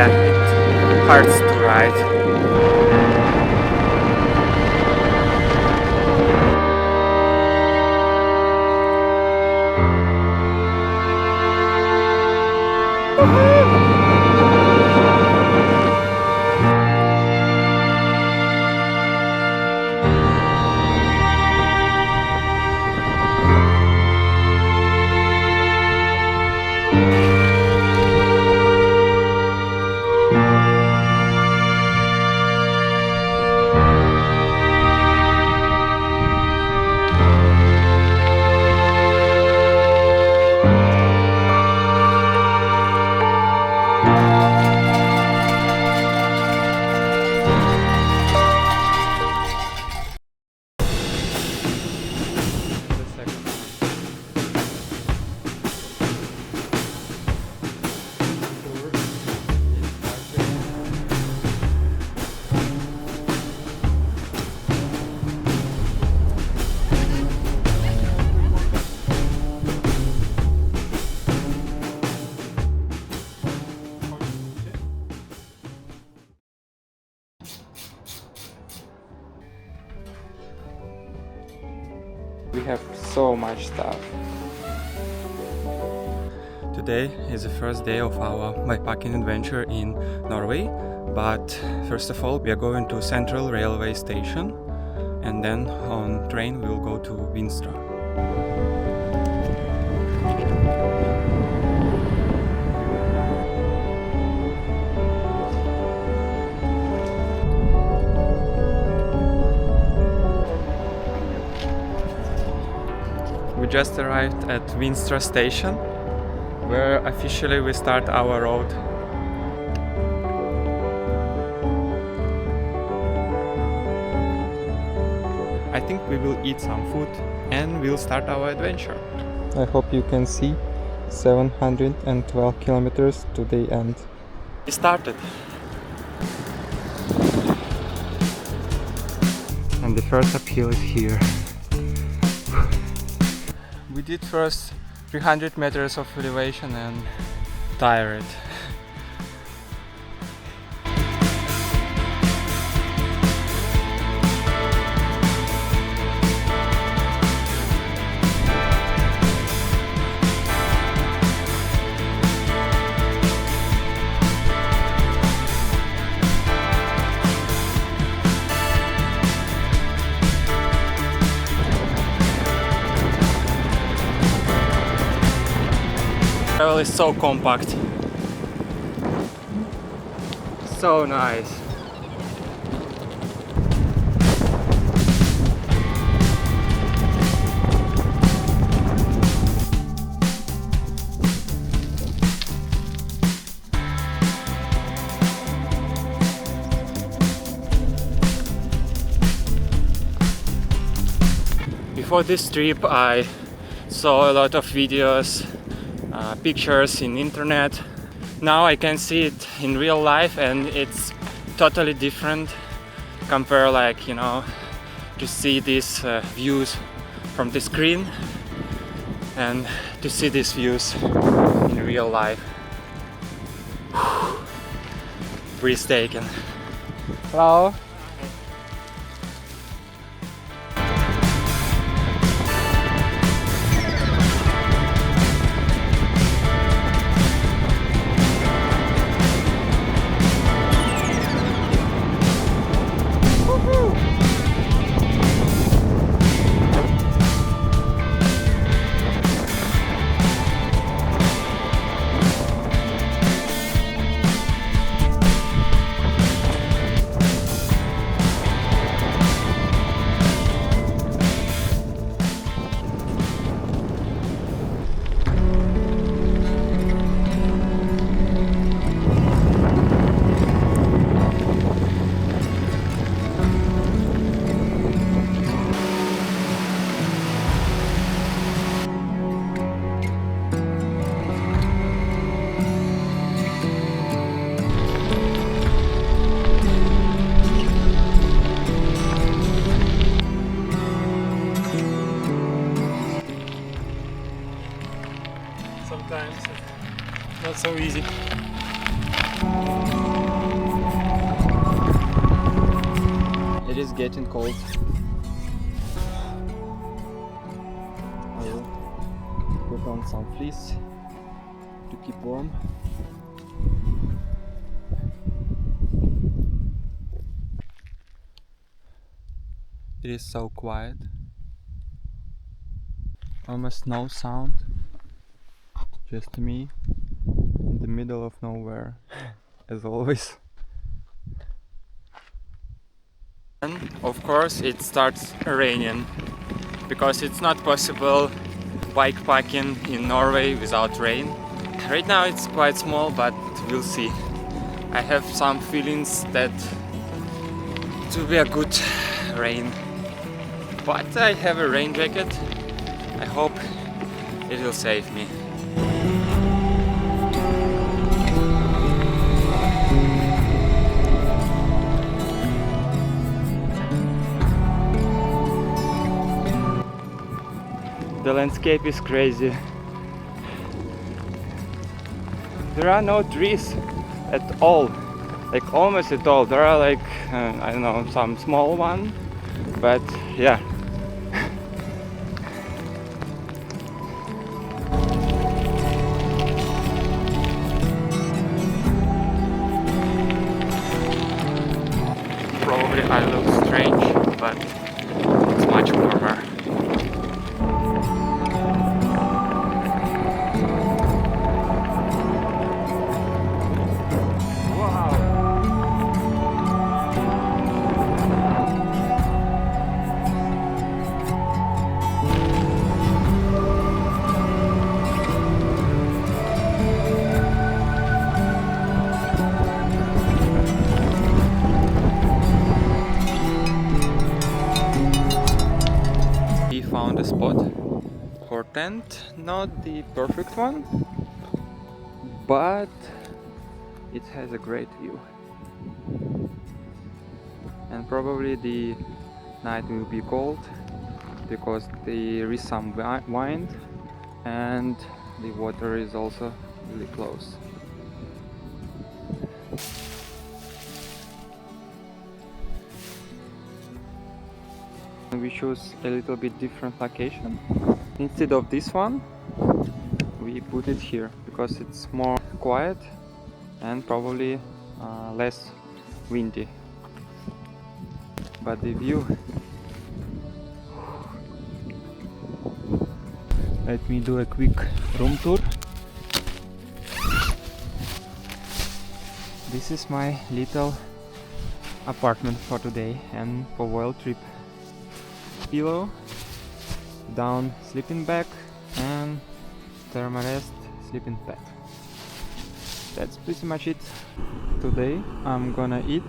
yeah, it hurts to ride. We have so much stuff. Today is the first day of our bikepacking adventure in Norway, but first of all we are going to Central Railway Station and then on train we'll go to Vinstra. We just arrived at Vinstra station, where officially we start our road. I think we will eat some food and we'll start our adventure. I hope you can see 712 kilometers to the end. We started. And the first uphill is here. We did first 300 meters of elevation and tired. Gravel is so compact. So nice. Before this trip I saw a lot of videos, pictures in internet. Now I can see it in real life and it's totally different. Compare, like, you know, to see these views from the screen and to see these views in real life. Breathtaking. Hello. is getting cold. I will put on some fleece to keep warm. It is so quiet. Almost no sound. Just me in the middle of nowhere, as always. And of course it starts raining, because it's not possible bikepacking in Norway without rain. Right now it's quite small, but we'll see. I have some feelings that it will be a good rain. But I have a rain jacket. I hope it will save me. The landscape is crazy. There are no trees at all, like almost at all. There are like, I don't know, some small one, but yeah. Probably I look strange, but it's much warmer. Found a spot for tent, not the perfect one, but it has a great view. And probably the night will be cold because there is some wind and the water is also really close. We choose a little bit different location. Instead of this one, we put it here because it's more quiet and probably less windy. But the view... Let me do a quick room tour. This is my little apartment for today and for world trip. Pillow, down sleeping bag and thermarest sleeping pad. That's pretty much it. Today I'm gonna eat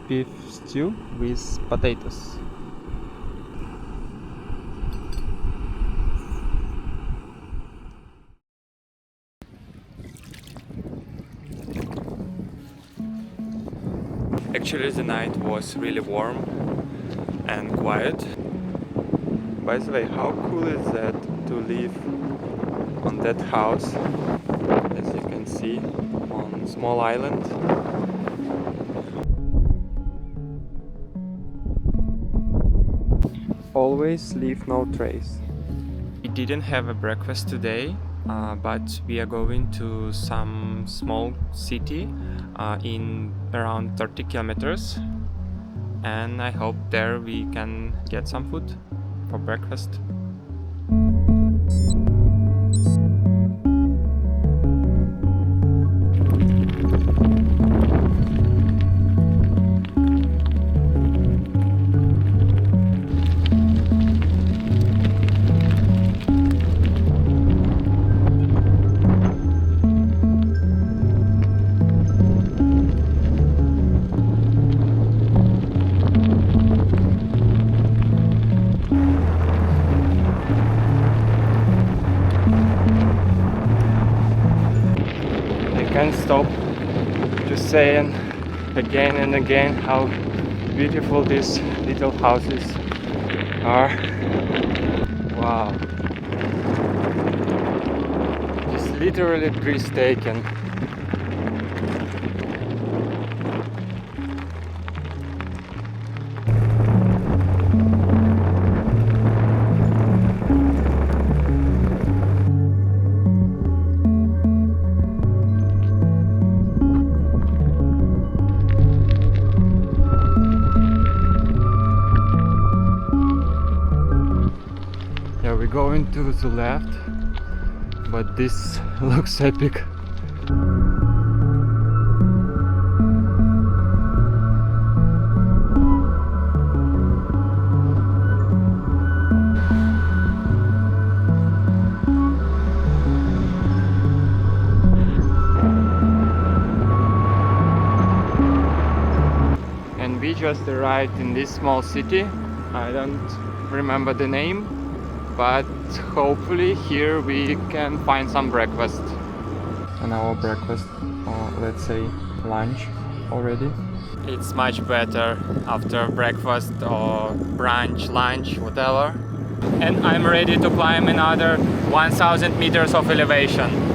beef stew with potatoes. Actually the night was really warm and quiet. By the way, how cool is that to live on that house, as you can see, on a small island. Always leave no trace. We didn't have a breakfast today, but we are going to some small city in around 30 kilometers, and I hope there we can get some food for breakfast. Can't stop just saying again and again how beautiful these little houses are. Wow, just literally breathtaking. going to the left, but this looks epic. And we just arrived in this small city. I don't remember the name, but hopefully here we can find some breakfast. And our breakfast, or let's say lunch already. It's much better after breakfast or brunch, lunch, whatever. And I'm ready to climb another 1000 meters of elevation.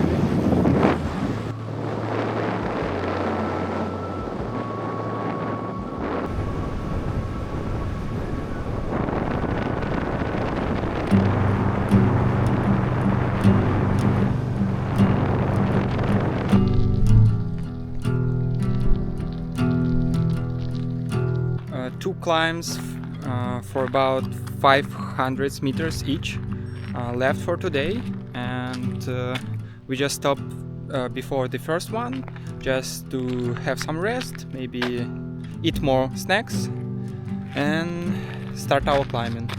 2 climbs for about 500 meters each left for today, and we just stopped before the first one just to have some rest, maybe eat more snacks and start our climbing.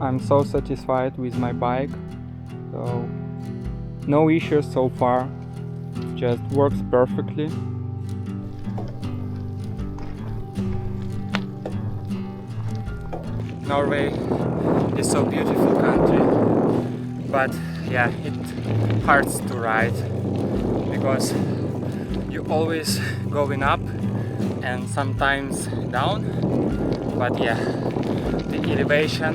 I'm so satisfied with my bike, so no issues so far, just works perfectly. Norway is so beautiful country, but yeah, it hurts to ride because you always going up and sometimes down, but yeah, the elevation,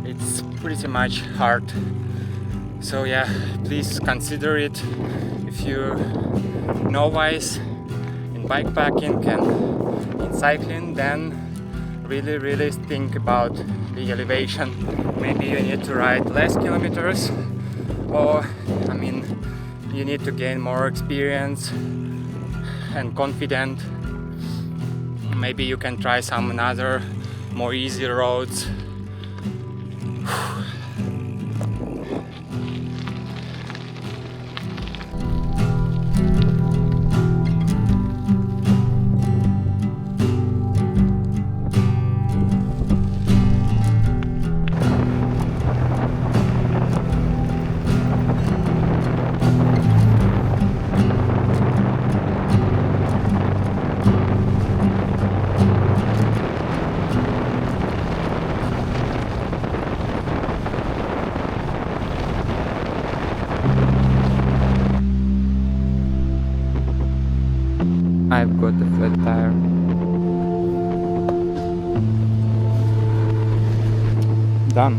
it's pretty much hard. So yeah, please consider it if you're novice in bikepacking and in cycling, then really think about the elevation. Maybe you need to ride less kilometers, or I mean, you need to gain more experience and confidence. Maybe you can try some other more easy roads. I've got a flat tire. Done.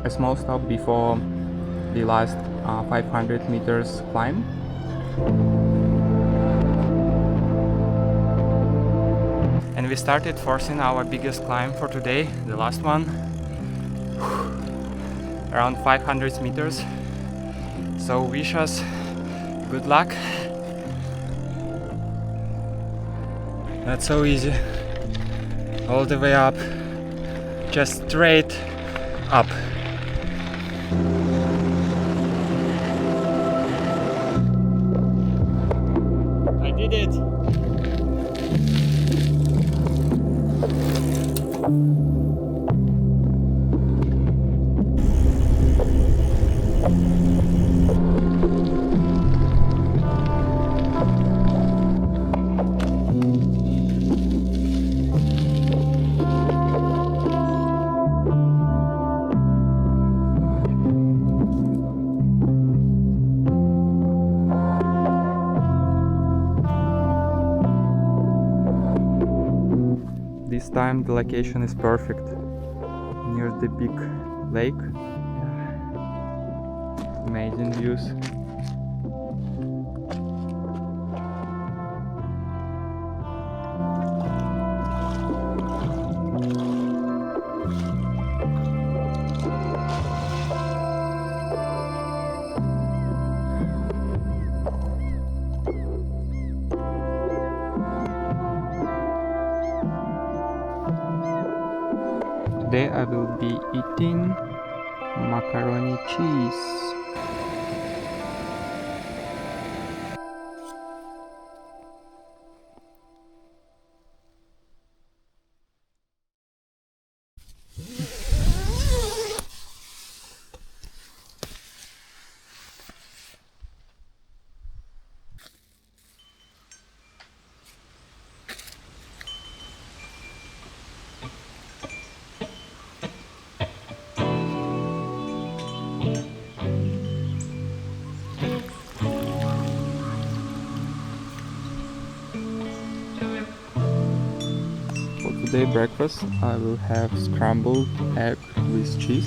A small stop before the last 500 meters climb. And we started forcing our biggest climb for today, the last one, around 500 meters. So wish us good luck. Not so easy. All the way up, just straight up. I did it! This time the location is perfect, near the big lake. Amazing views. Today I will be eating macaroni cheese. For today breakfast I will have scrambled egg with cheese.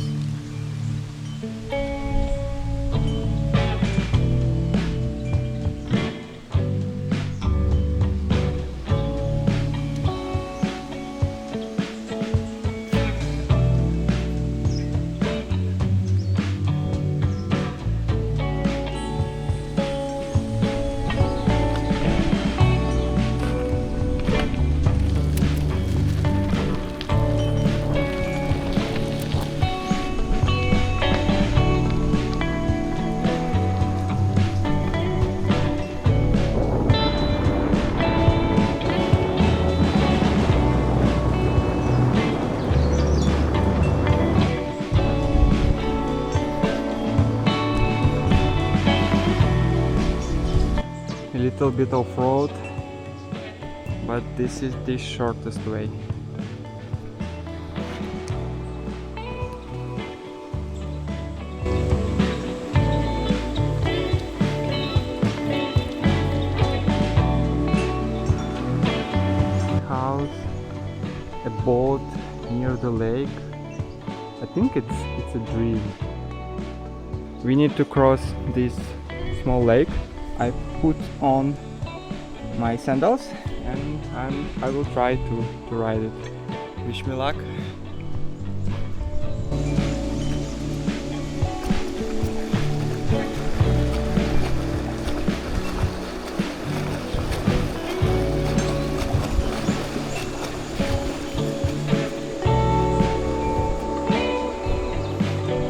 A little bit of road, but this is the shortest way. House, a boat near the lake. I think it's a dream. We need to cross this small lake. I put on my sandals and I will try to ride it. Wish me luck.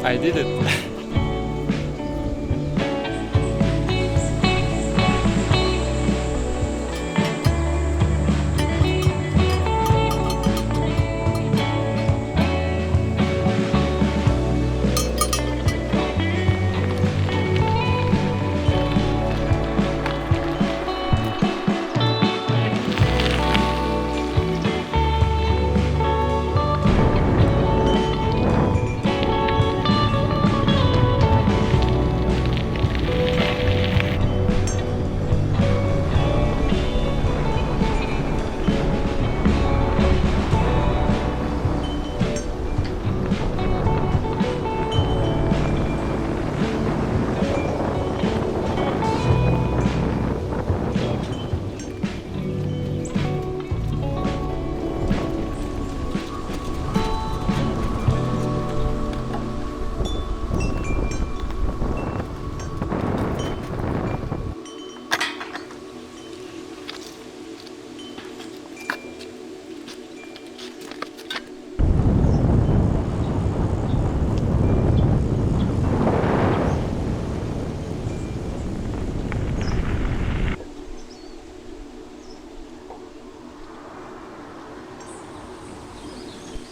I did it.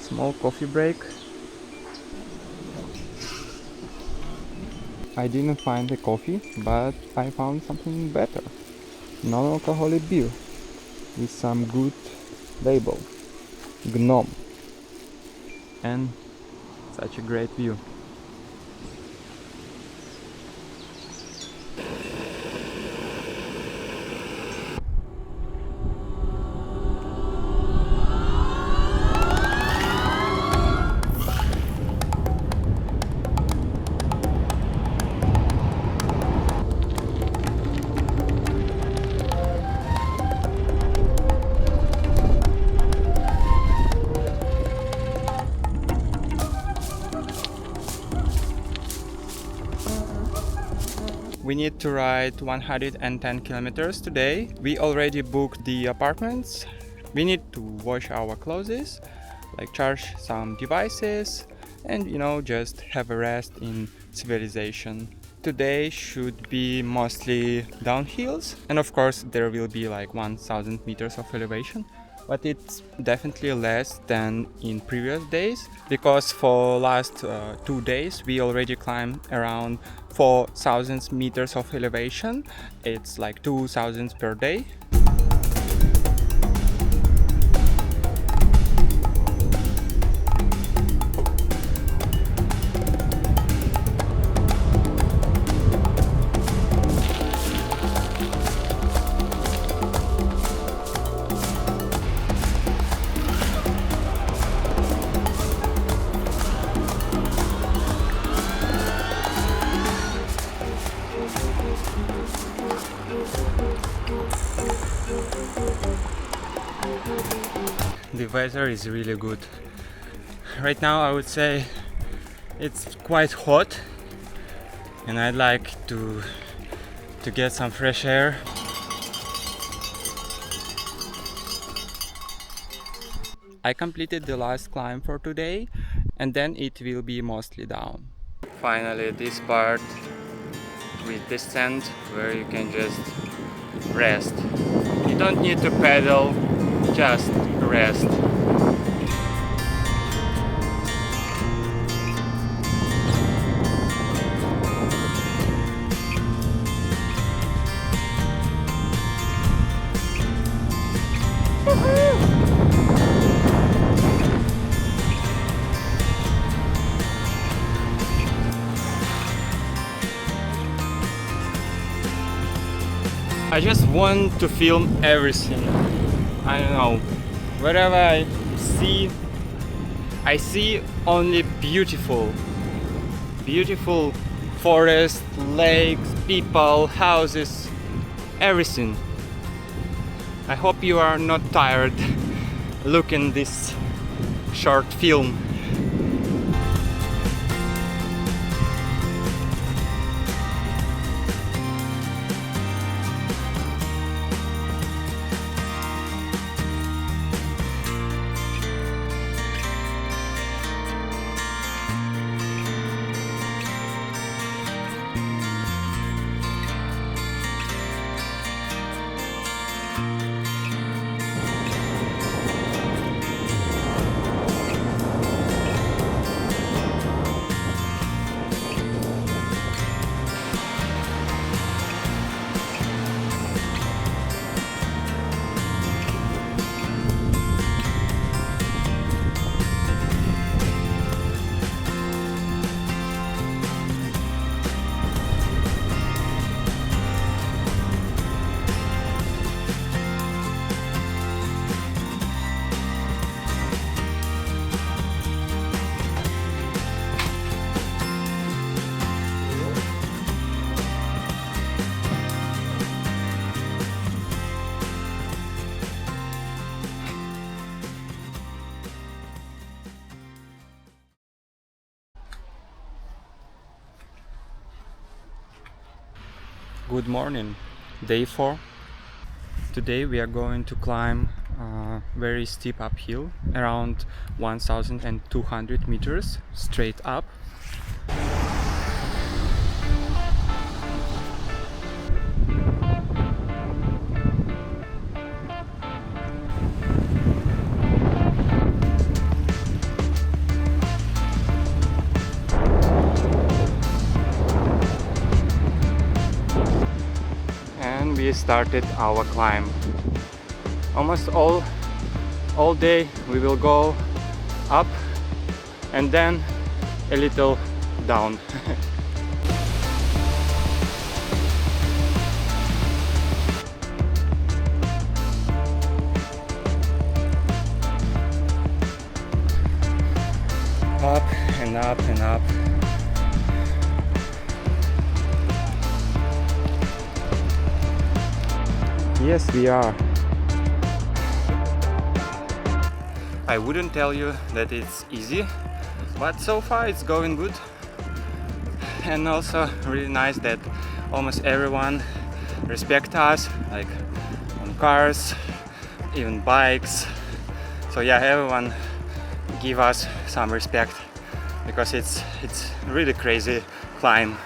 Small coffee break. I didn't find the coffee, but I found something better. Non-alcoholic beer with some good label. Gnome. And such a great view. We need to ride 110 kilometers today. We already booked the apartments. We need to wash our clothes, like charge some devices and just have a rest in civilization. Today should be mostly downhills, and of course there will be like 1000 meters of elevation, but it's definitely less than in previous days, because for last 2 days we already climbed around 4000 meters of elevation. It's like 2000 per day. The weather is really good. Right now I would say it's quite hot and I'd like to get some fresh air. I completed the last climb for today and then it will be mostly down. Finally this part with descent where you can just rest. You don't need to pedal, just rest. I just want to film everything. I don't know. Wherever I see only beautiful forest, lakes, people, houses, everything. I hope you are not tired looking this short film. Good morning, day 4. Today we are going to climb a very steep uphill, around 1200 meters straight up. We started our climb. Almost all day we will go up and then a little down. Up and up and up. Yes, we are. I wouldn't tell you that it's easy, but so far it's going good. And also really nice that almost everyone respects us, like on cars, even bikes. So yeah, everyone give us some respect, because it's really crazy climb.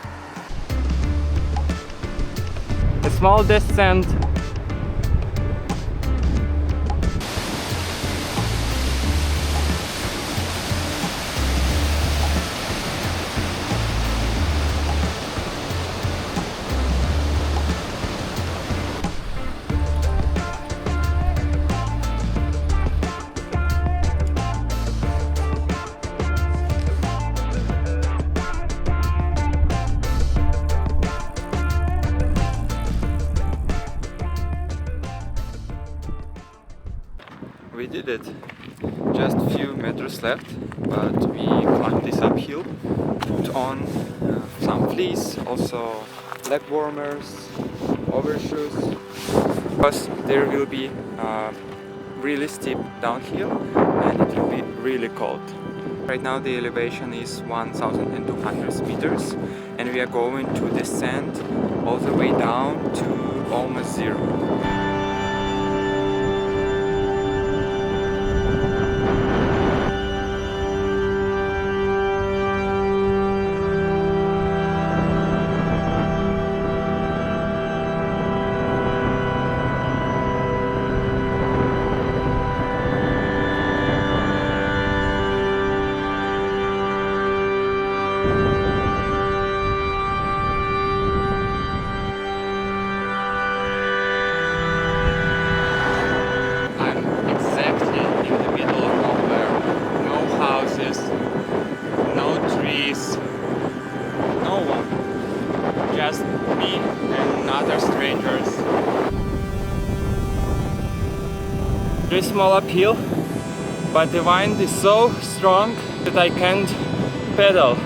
A small descent. We did it. Just a few meters left, but we climbed this uphill, put on some fleece, also leg warmers, overshoes, because there will be really steep downhill and it will be really cold. Right now the elevation is 1200 meters and we are going to descend all the way down to almost zero. Just me and other strangers. Very small uphill, but the wind is so strong that I can't pedal.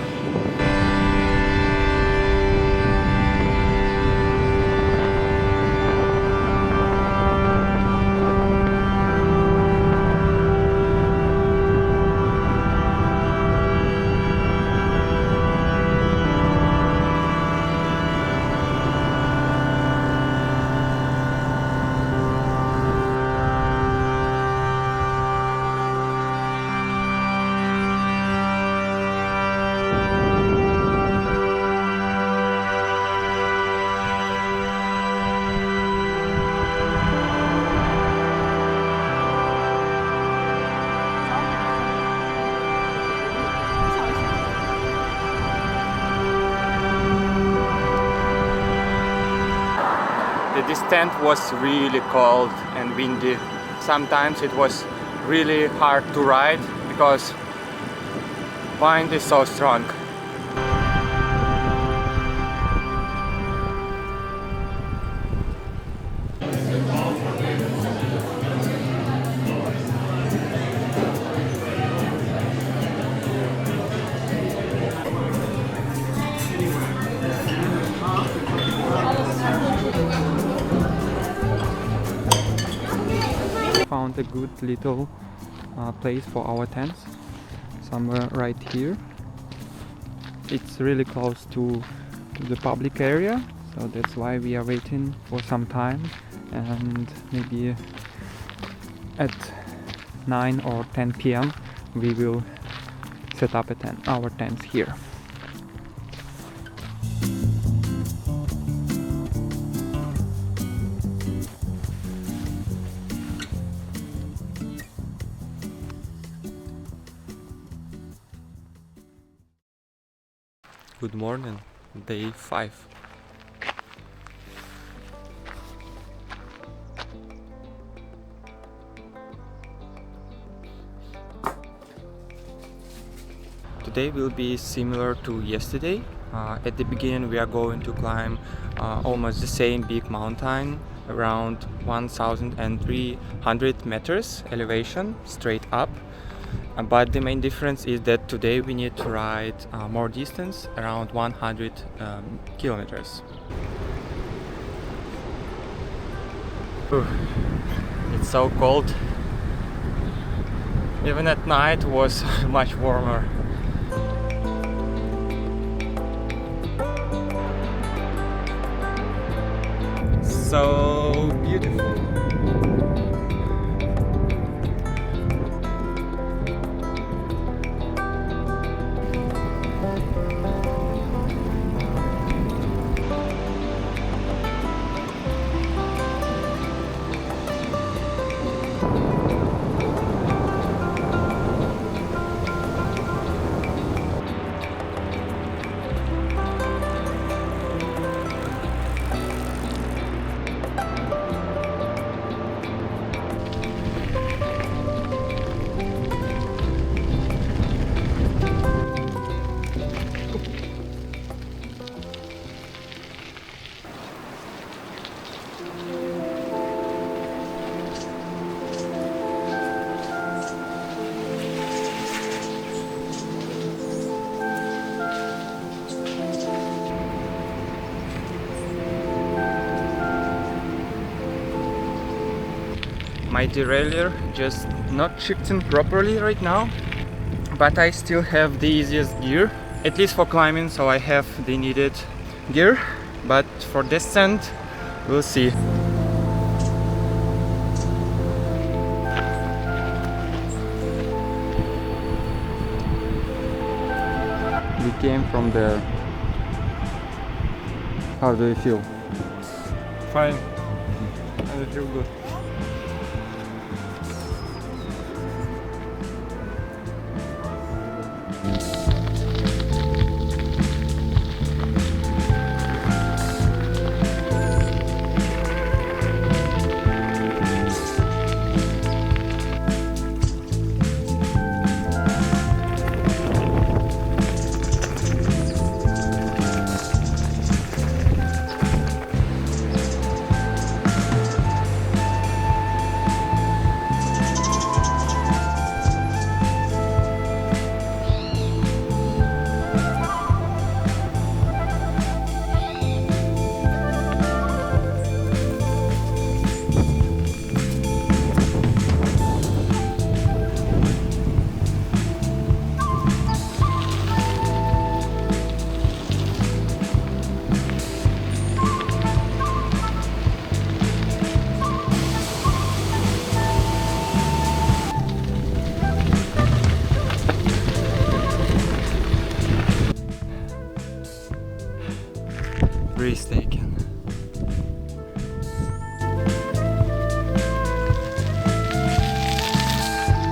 The descent was really cold and windy. Sometimes it was really hard to ride because wind is so strong. Found a good little place for our tents, somewhere right here. It's really close to the public area, so that's why we are waiting for some time, and maybe at 9 or 10 p.m. we will set up our tents here. Good morning, day 5. Today will be similar to yesterday. At the beginning we are going to climb almost the same big mountain, around 1300 meters elevation straight up. But the main difference is that today we need to ride more distance, around 100 kilometers. It's so cold. Even at night was much warmer. So beautiful. My derailleur just not shifting properly right now, but I still have the easiest gear, at least for climbing, so I have the needed gear, but for descent we'll see. We came from there. How do you feel? Fine. I feel good. Breathtaking.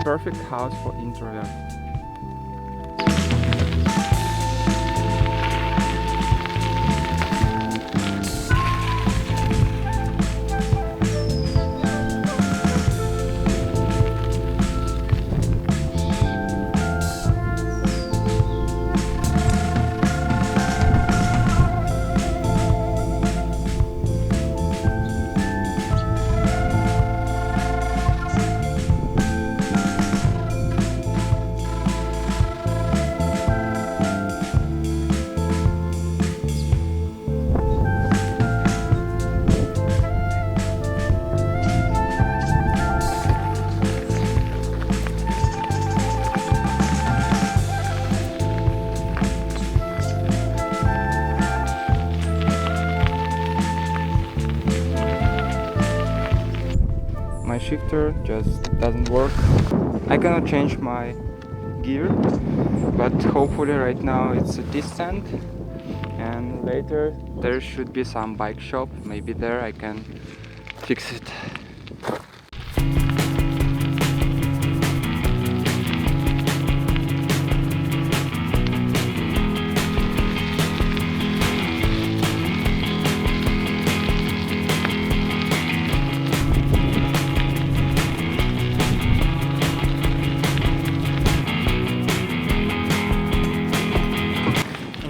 Perfect house for introvert. My shifter just doesn't work. I cannot change my gear, but hopefully right now it's a descent, and later there should be some bike shop. Maybe there I can fix it.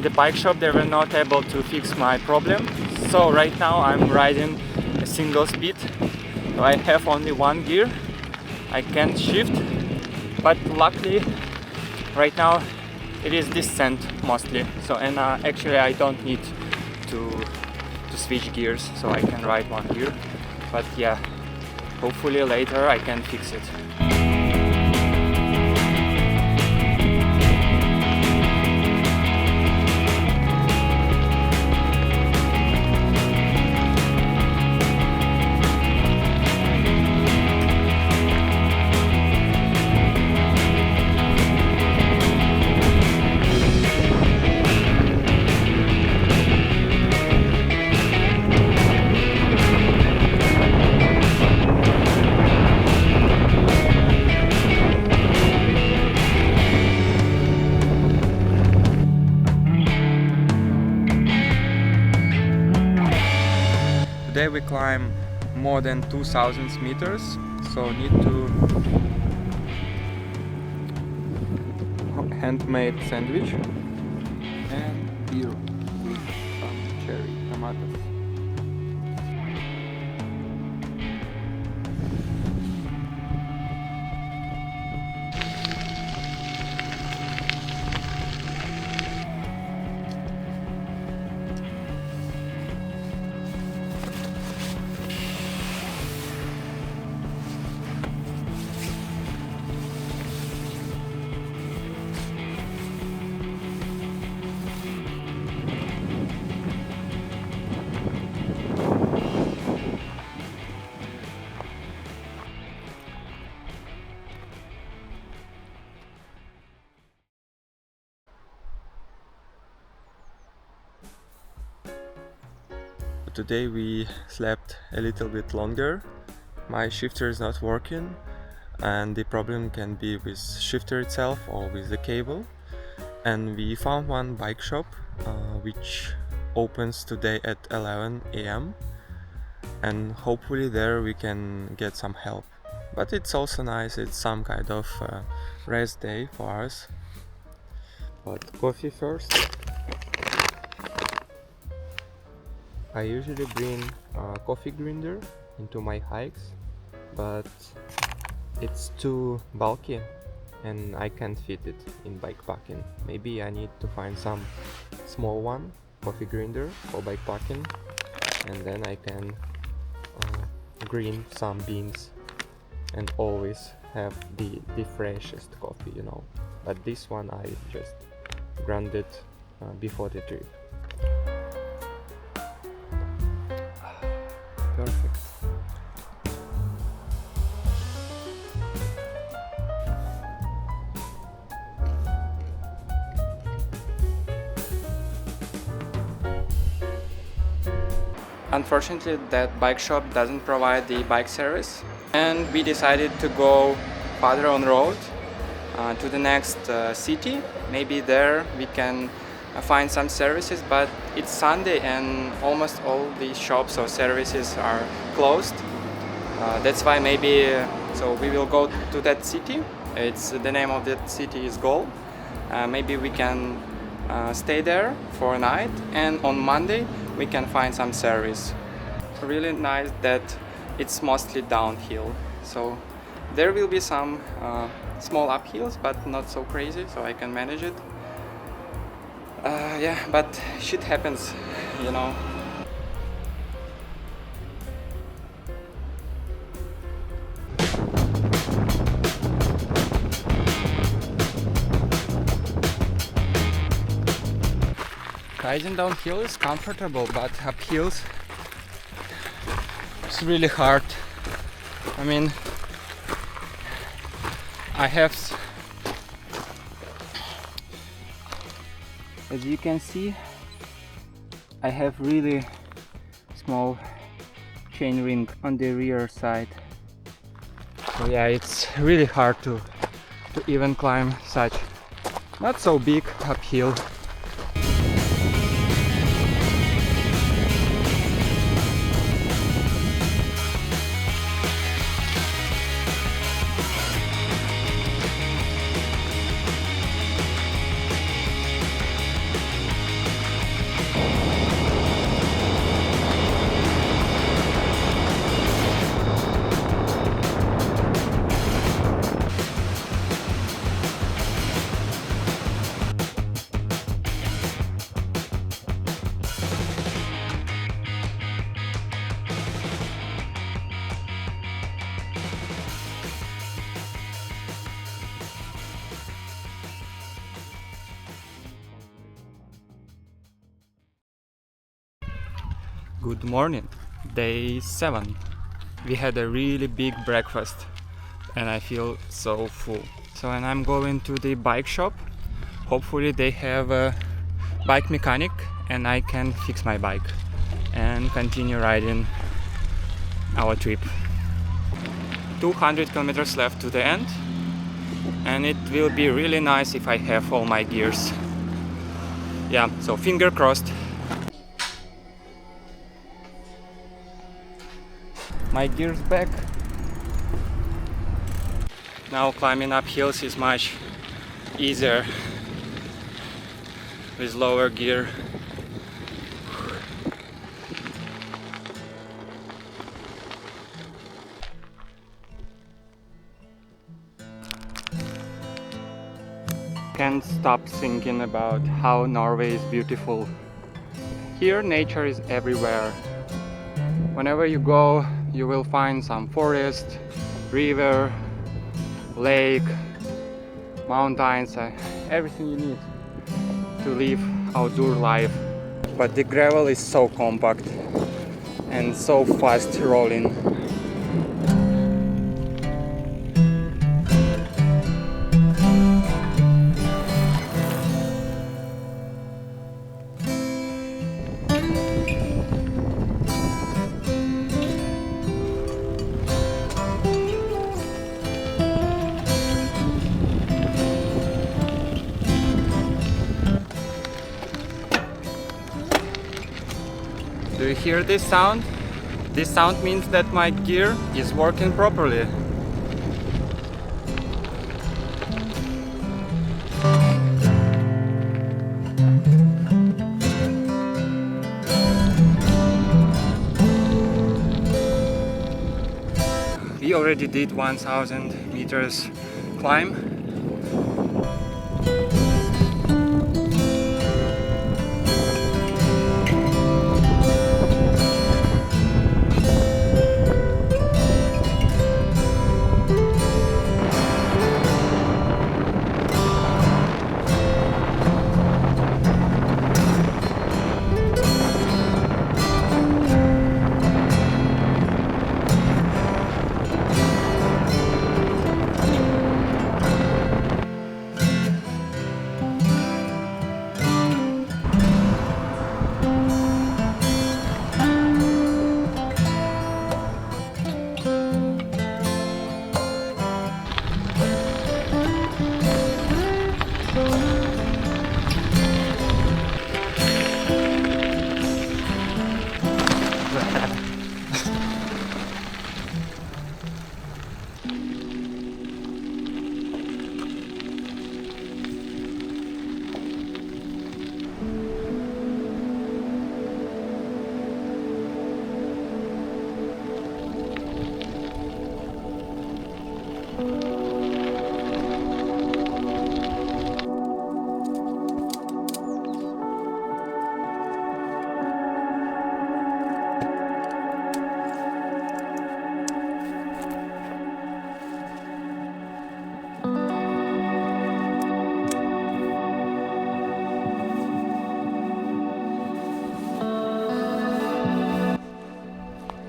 The bike shop, they were not able to fix my problem, so right now I'm riding a single speed. So I have only one gear, I can't shift, but luckily right now it is descent mostly, so and actually I don't need to switch gears, so I can ride one gear, but yeah, hopefully later I can fix it. Today we climb more than 2000 meters, so need to handmade sandwich and beer with some cherry tomatoes. today we slept a little bit longer. My shifter is not working, and the problem can be with shifter itself or with the cable. And we found one bike shop which opens today at 11 a.m. and hopefully there we can get some help. But it's also nice, it's some kind of rest day for us. But coffee first. I usually bring a coffee grinder into my hikes, but it's too bulky and I can't fit it in bikepacking. Maybe I need to find some small one, coffee grinder for bikepacking, and then I can grind some beans and always have the freshest coffee, you know. But this one I just ground it before the trip. Perfect. Unfortunately, that bike shop doesn't provide the bike service, and we decided to go farther on road to the next city. Maybe there we can find some services, but it's Sunday and almost all the shops or services are closed. That's why maybe so we will go to that city. It's the name of that city is Gol. Maybe we can stay there for a night, and on Monday we can find some service. Really nice that it's mostly downhill, so there will be some small uphills, but not so crazy, so I can manage it. Yeah, but shit happens, you know. Riding downhill is comfortable, but uphills it's really hard. I mean, as you can see, I have really small chain ring on the rear side. So yeah, it's really hard to even climb such not so big uphill. Good morning, day 7. We had a really big breakfast and I feel so full. So when I'm going to the bike shop, hopefully they have a bike mechanic and I can fix my bike and continue riding our trip. 200 kilometers left to the end, and it will be really nice if I have all my gears. Yeah, so finger crossed. My gear's back. Now climbing up hills is much easier with lower gear. Can't stop thinking about how Norway is beautiful. Here nature is everywhere. Whenever you go, you will find some forest, river, lake, mountains, everything you need to live outdoor life. But the gravel is so compact and so fast rolling. Do you hear this sound? This sound means that my gear is working properly. We already did 1000 meters climb.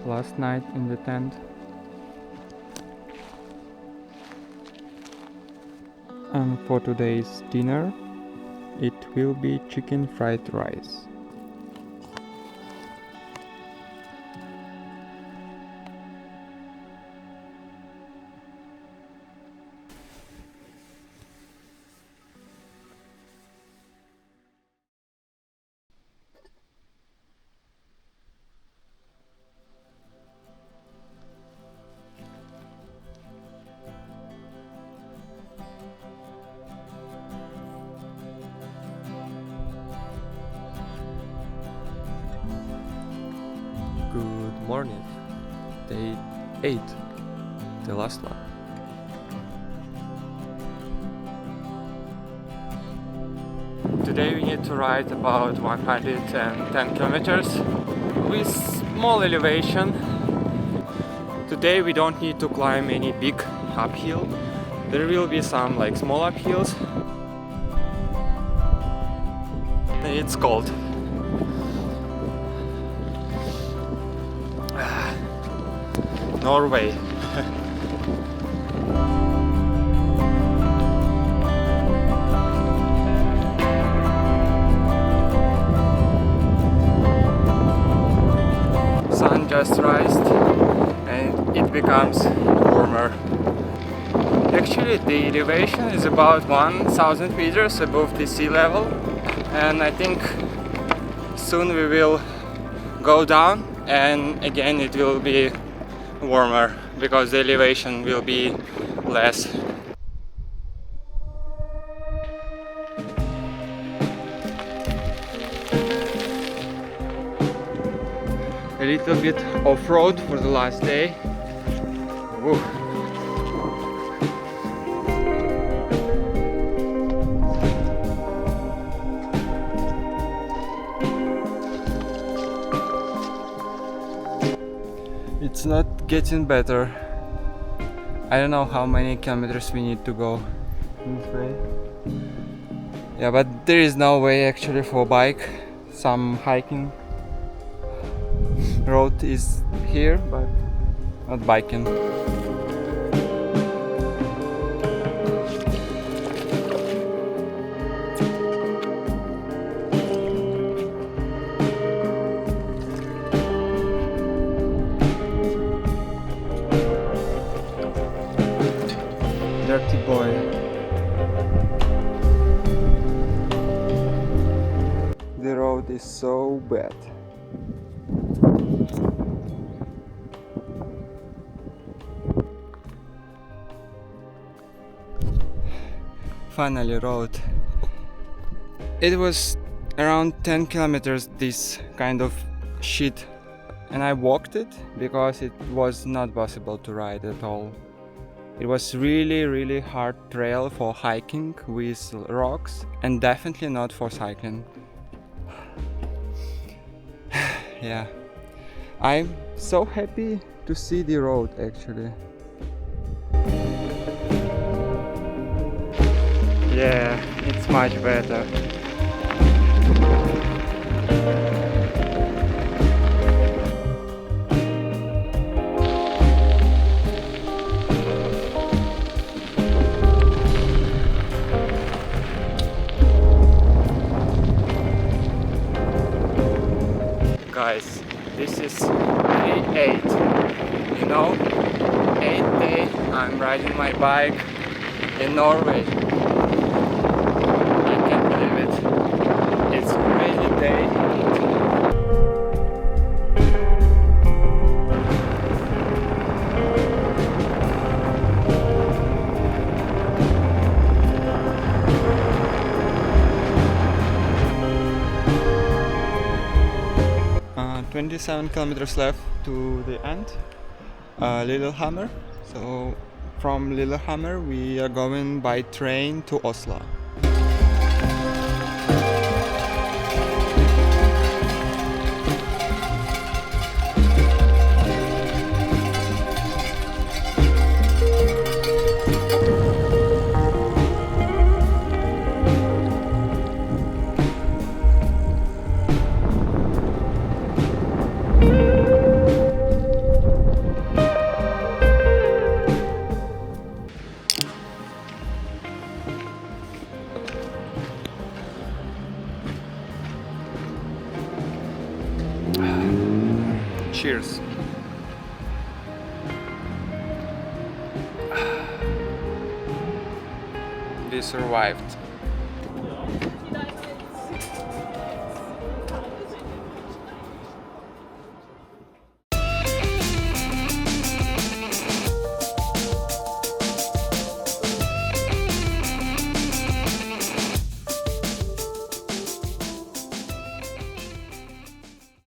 Last night in the tent. And for today's dinner, it will be chicken fried rice. Good morning. Day 8, the last one. Today we need to ride about 110 kilometers with small elevation. Today we don't need to climb any big uphill. There will be some like small uphills. It's cold. Norway. Sun just rised and it becomes warmer. Actually the elevation is about 1000 meters above the sea level, and I think soon we will go down and again it will be warmer because the elevation will be less. A little bit off-road for the last day. Woo. It's not getting better. I don't know how many kilometers we need to go this way. Yeah, but there is no way actually for bike. Some hiking road is here, but not biking. Dirty boy. The road is so bad. finally rode. It was around 10 kilometers this kind of shit, and I walked it because it was not possible to ride at all. It was really hard trail for hiking with rocks and definitely not for cycling. Yeah, I'm so happy to see the road actually. Yeah, it's much better. Guys, this is day 8. You know, 8th day I'm riding my bike in Norway. I can't believe it. It's a crazy day. 27 kilometers left to the end, Lillehammer. So from Lillehammer we are going by train to Oslo. Cheers. We survived.